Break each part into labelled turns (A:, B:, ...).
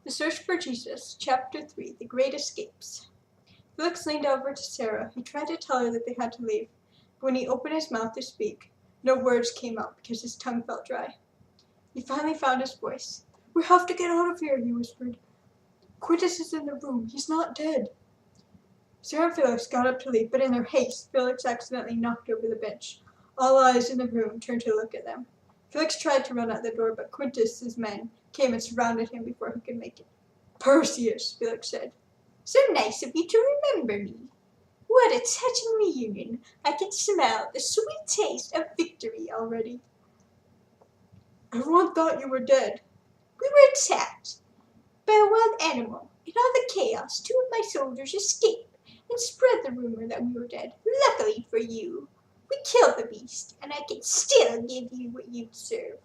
A: The Search for Jesus, Chapter 3, The Great Escapes. Felix leaned over to Sarah. He tried to tell her that they had to leave, but when he opened his mouth to speak, no words came out because his tongue felt dry. He finally found his voice. "We have to get out of here," he whispered. "Quintus is in the room. He's not dead." Sarah and Felix got up to leave, but in their haste, Felix accidentally knocked over the bench. All eyes in the room turned to look at them. Felix tried to run out the door, but Quintus's men came and surrounded him before he could make it. "Perseus," Felix said. "So nice of you to remember me. What a touching reunion. I can smell the sweet taste of victory already." "Everyone thought you were dead."
B: "We were attacked by a wild animal. In all the chaos, 2 of my soldiers escaped and spread the rumor that we were dead. Luckily for you, we killed the beast, and I can still give you what you deserve."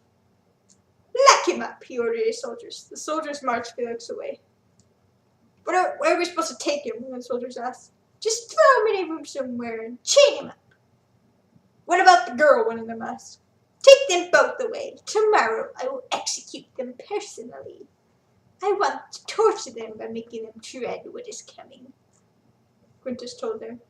A: "Lock him up," he ordered his soldiers. The soldiers marched Felix away. Where are we supposed to take him?" one of the soldiers asked.
B: "Just throw him in a room somewhere and chain him up."
A: "What about the girl?" one of them asked.
B: "Take them both away. Tomorrow I will execute them personally. I want to torture them by making them dread what is coming,"
A: Quintus told them.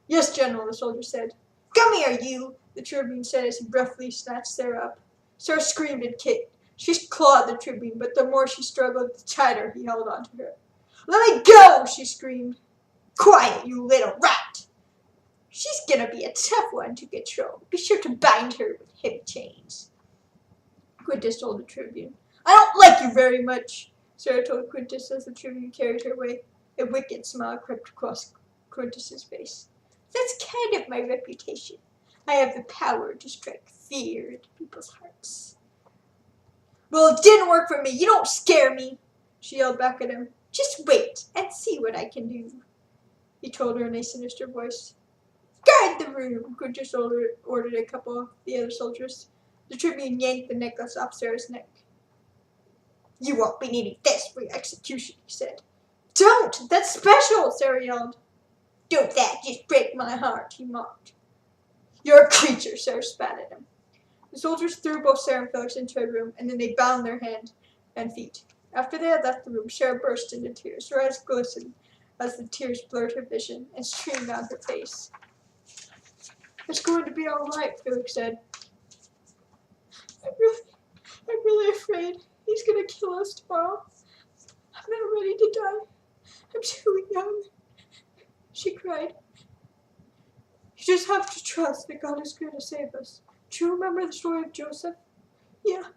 A: "Yes, General," the soldier said.
B: "Come here, you,"
A: the tribune said as he roughly snatched Sarah up. Sarah screamed and kicked. She clawed the tribune, but the more she struggled, the tighter he held on to her. "Let me go!" she screamed.
B: "Quiet, you little rat. She's gonna be a tough one to control. Be sure to bind her with heavy chains,"
A: Quintus told the tribune. "I don't like you very much," Sarah told Quintus as the tribune carried her away. A wicked smile crept across Quintus's face.
B: "That's kind of my reputation. I have the power to strike fear into people's hearts."
A: "Well, it didn't work for me. You don't scare me," she yelled back at him.
B: "Just wait and see what I can do,"
A: he told her in a sinister voice.
B: "Guard the room,"
A: Quintus ordered a couple of the other soldiers. The tribune yanked the necklace off Sarah's neck.
B: "You won't be needing this for your execution," he said.
A: "Don't! That's special!" Sarah yelled.
B: "Don't that just break my heart?" he mocked.
A: "You're a creature," Sarah spat at him. The soldiers threw both Sarah and Felix into a room, and then they bound their hands and feet. After they had left the room, Sarah burst into tears. Her eyes glistened as the tears blurred her vision and streamed down her face. "It's going to be all right," Felix said. I'm really afraid. He's going to kill us tomorrow. I'm not ready to die. I'm too young," she cried. "You just have to trust that God is going to save us. Do you remember the story of Joseph?" "Yeah.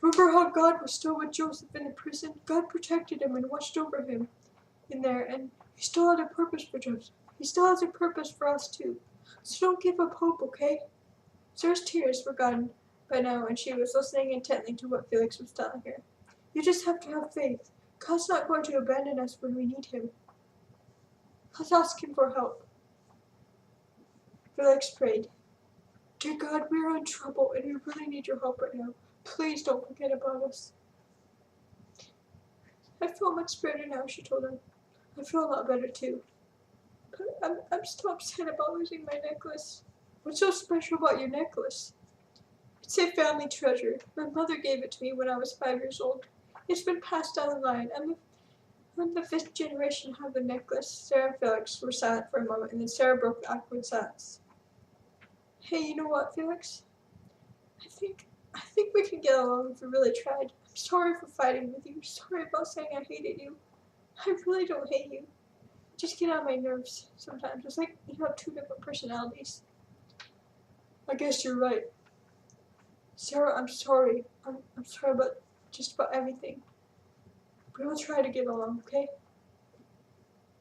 A: Remember how God was still with Joseph in the prison? God protected him and watched over him in there, and he still had a purpose for Joseph. He still has a purpose for us too. So don't give up hope, okay?" Sarah's tears were gone by now, and she was listening intently to what Felix was telling her. "You just have to have faith. God's not going to abandon us when we need him. Let's ask him for help." Felix prayed. "Dear God, we are in trouble and we really need your help right now. Please don't forget about us." "I feel much better now," she told him. "I feel a lot better too. But I'm still upset about losing my necklace." "What's so special about your necklace?" "It's a family treasure. My mother gave it to me when I was 5 years old. It's been passed down the line. I'm the 5th generation to have the necklace." Sarah and Felix were silent for a moment, and then Sarah broke the awkward silence. "Hey, you know what, Felix? I think we can get along if we really tried. I'm sorry for fighting with you. Sorry about saying I hated you. I really don't hate you. Just get on my nerves sometimes. It's like you have 2 different personalities." "I guess you're right. Sarah, I'm sorry. I'm sorry about just about everything. But we'll try to get along, okay?"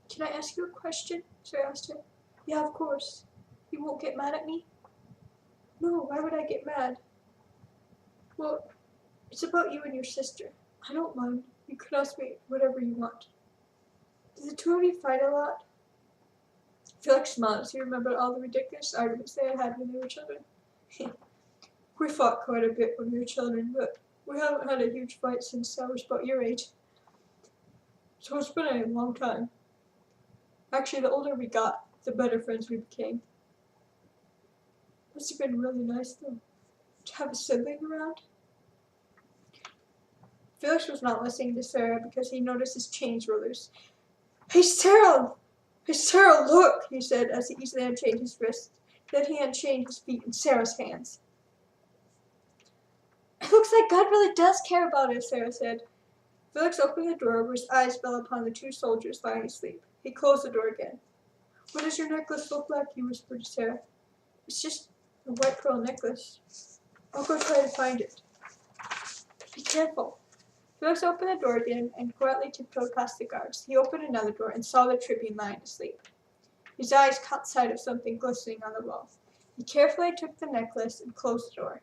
A: "Can I ask you a question?" Sarah asked her. "Yeah, of course. You won't get mad at me?" "No, why would I get mad?" "Well, it's about you and your sister. I don't mind. You can ask me whatever you want. Do the 2 of you fight a lot?" Felix smiled as he remembered all the ridiculous arguments they had had when they were children. "We fought quite a bit when we were children, but we haven't had a huge fight since I was about your age. So it's been a long time. Actually, the older we got, the better friends we became. Must have been really nice, though, to have a sibling around." Felix was not listening to Sarah because he noticed his chains were loose. Hey, Sarah! Hey, Sarah, look, he said as he easily unchained his wrists. Then he unchained his feet in Sarah's hands. It looks like God really does care about us, Sarah said. Felix opened the door where his eyes fell upon the two soldiers lying asleep. He closed the door again. What does your necklace look like? He whispered to Sarah. It's just a white pearl necklace. I'll go try to find it. Be careful. Felix opened the door again and quietly tiptoed past the guards. He opened another door and saw the Tribune lying asleep. His eyes caught sight of something glistening on the wall. He carefully took the necklace and closed the door.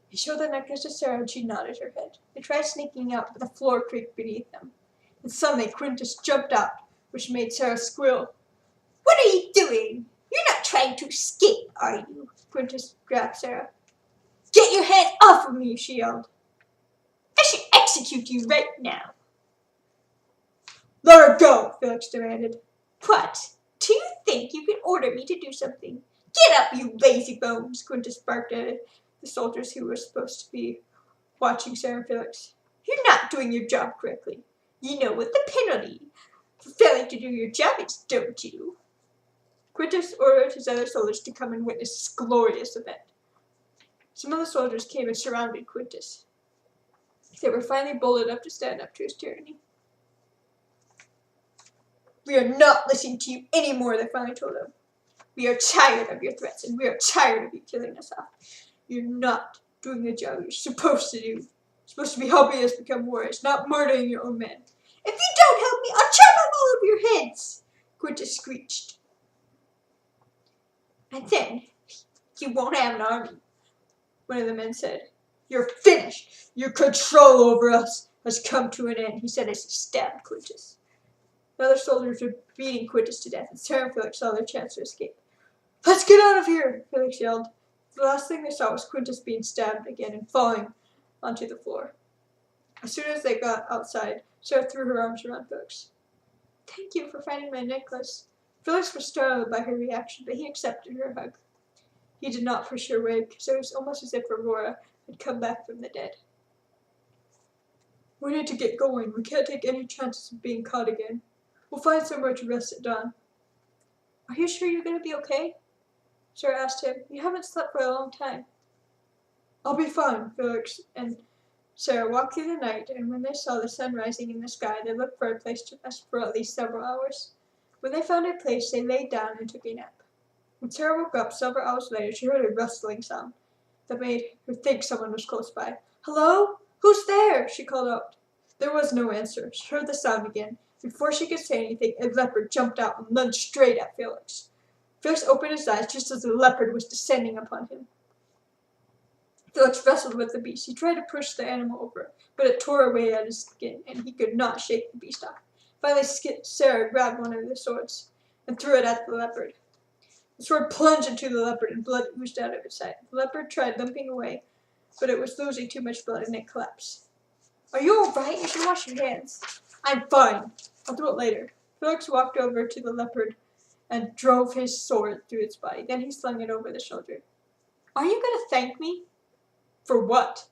A: He showed the necklace to Sarah and she nodded her head. They tried sneaking out, but the floor creaked beneath them. And suddenly Quintus jumped out, which made Sarah squeal.
B: What are you doing? You're not trying to escape, are you?
A: Quintus grabbed Sarah.
B: Get your hand off of me, she yelled. I should execute you right now.
A: Let her go, Felix demanded.
B: What? Do you think you can order me to do something? Get up, you lazy bones, Quintus barked at the soldiers who were supposed to be watching Sarah and Felix. You're not doing your job correctly. You know what the penalty for failing to do your job is, don't you?
A: Quintus ordered his other soldiers to come and witness this glorious event. Some of the soldiers came and surrounded Quintus. They were finally bold enough to stand up to his tyranny.
B: We are not listening to you anymore, they finally told him. We are tired of your threats, and we are tired of you killing us off.
A: You're not doing the job you're supposed to do. You're supposed to be helping us become warriors, not murdering your own men.
B: If you don't help me, I'll chop off all of your heads, Quintus screeched. And then you won't have an army,
A: one of the men said. You're finished. Your control over us has come to an end, he said as he stabbed Quintus. The other soldiers were beating Quintus to death, and Sarah and Felix saw their chance to escape. Let's get out of here, Felix yelled. The last thing they saw was Quintus being stabbed again and falling onto the floor. As soon as they got outside, Sarah threw her arms around Felix. Thank you for finding my necklace. Felix was startled by her reaction, but he accepted her hug. He did not push her away because it was almost as if Aurora had come back from the dead. We need to get going. We can't take any chances of being caught again. We'll find somewhere to rest at dawn. Are you sure you're going to be okay? Sarah asked him. You haven't slept for a long time. I'll be fine, Felix and Sarah walked through the night, and when they saw the sun rising in the sky, they looked for a place to rest for at least several hours. When they found a place, they lay down and took a nap. When Sarah woke up several hours later, she heard a rustling sound that made her think someone was close by. Hello? Who's there? She called out. There was no answer. She heard the sound again. Before she could say anything, a leopard jumped out and lunged straight at Felix. Felix opened his eyes just as the leopard was descending upon him. Felix wrestled with the beast. He tried to push the animal over, but it tore away at his skin, and he could not shake the beast off. Finally, Sarah grabbed one of the swords and threw it at the leopard. The sword plunged into the leopard, and blood oozed out of its side. The leopard tried limping away, but it was losing too much blood, and it collapsed. Are you all right? You should wash your hands. I'm fine. I'll do it later. Felix walked over to the leopard and drove his sword through its body. Then he slung it over the shoulder. Are you going to thank me? For what?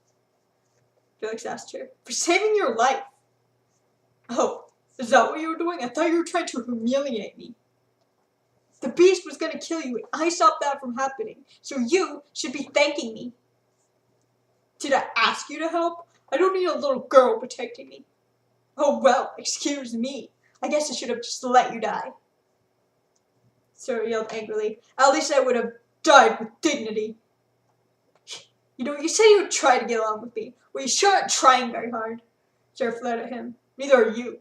A: Felix asked her. For saving your life. Oh, is that what you were doing? I thought you were trying to humiliate me. The beast was going to kill you, and I stopped that from happening. So you should be thanking me. Did I ask you to help? I don't need a little girl protecting me. Oh, well, excuse me. I guess I should have just let you die. Sarah yelled angrily. At least I would have died with dignity. You know, you said you would try to get along with me. Well, you sure aren't trying very hard. Sarah flared at him. Neither are you.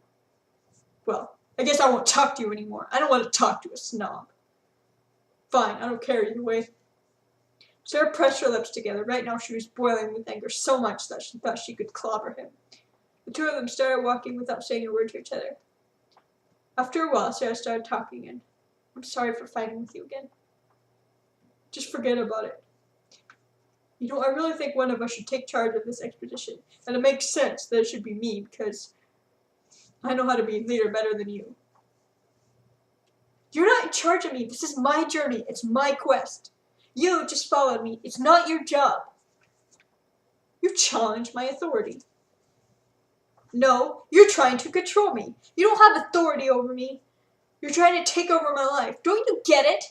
A: Well, I guess I won't talk to you anymore. I don't want to talk to a snob. Fine, I don't care either way. Sarah pressed her lips together. Right now she was boiling with anger so much that she thought she could clobber him. The two of them started walking without saying a word to each other. After a while, Sarah started talking again. I'm sorry for fighting with you again. Just forget about it. You know, I really think one of us should take charge of this expedition. And it makes sense that it should be me, because I know how to be a leader better than you. You're not in charge of me. This is my journey. It's my quest. You just followed me. It's not your job. You challenge my authority. No, you're trying to control me. You don't have authority over me. You're trying to take over my life. Don't you get it?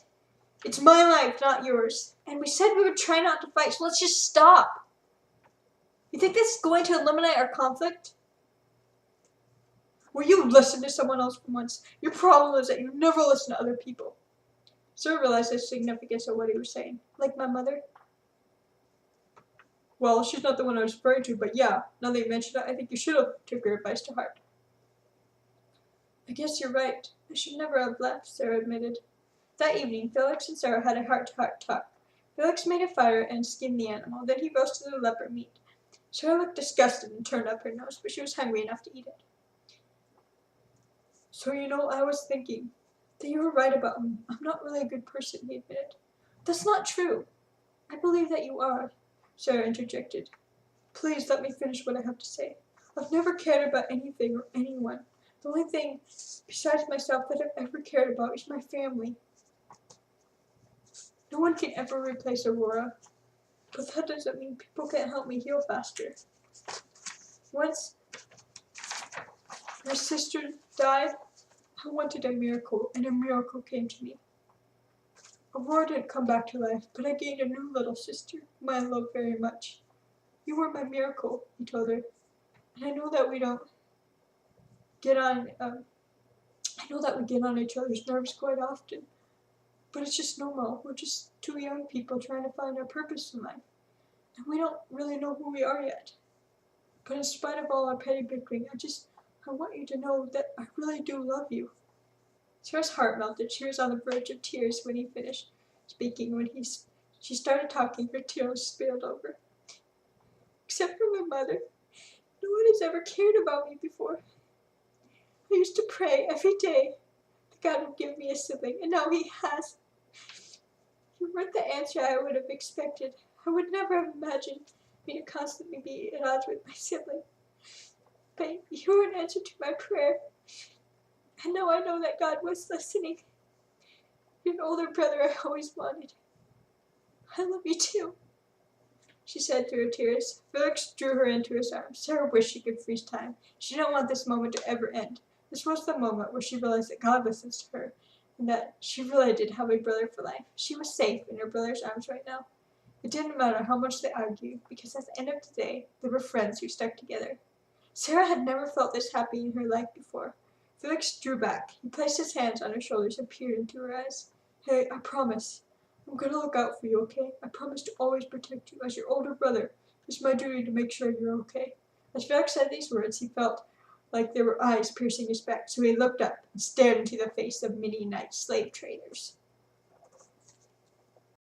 A: It's my life, not yours. And we said we would try not to fight, so let's just stop. You think this is going to eliminate our conflict? Will you listen to someone else for once? Your problem is that you never listen to other people. Sarah realized the significance of what he was saying. Like my mother? Well, she's not the one I was referring to, but yeah, now that you mentioned it, I think you should have took her advice to heart. I guess you're right. I should never have left, Sarah admitted. That evening, Felix and Sarah had a heart-to-heart talk. Felix made a fire and skinned the animal. Then he roasted the leopard meat. Sarah looked disgusted and turned up her nose, but she was hungry enough to eat it. So, I was thinking that you were right about me. I'm not really a good person, he admitted. That's not true. I believe that you are, Sarah interjected. Please let me finish what I have to say. I've never cared about anything or anyone. The only thing besides myself that I've ever cared about is my family. No one can ever replace Aurora, but that doesn't mean people can't help me heal faster. Once my sister died, I wanted a miracle, and a miracle came to me. Aurora didn't come back to life, but I gained a new little sister, whom I love very much. You were my miracle, he told her. And I know that we get on each other's nerves quite often. But it's just normal. We're just two young people trying to find our purpose in life. And we don't really know who we are yet. But in spite of all our petty bickering, I want you to know that I really do love you. Sarah's heart melted. She was on the verge of tears when he finished speaking. When she started talking, her tears spilled over. Except for my mother, no one has ever cared about me before. I used to pray every day that God would give me a sibling, and now he has. You weren't the answer I would have expected. I would never have imagined me to constantly be at odds with my sibling. But you were an answer to my prayer. And now I know that God was listening. You're an older brother I always wanted. I love you too, she said through her tears. Felix drew her into his arms. Sarah wished she could freeze time. She didn't want this moment to ever end. This was the moment where she realized that God listens to her, and that she really did have a brother for life. She was safe in her brother's arms right now. It didn't matter how much they argued, because at the end of the day, they were friends who stuck together. Sarah had never felt this happy in her life before. Felix drew back. He placed his hands on her shoulders and peered into her eyes. Hey, I promise. I'm going to look out for you, okay? I promise to always protect you as your older brother. It's my duty to make sure you're okay. As Felix said these words, he felt like there were eyes piercing his back, so he looked up and stared into the face of Midianite slave traders.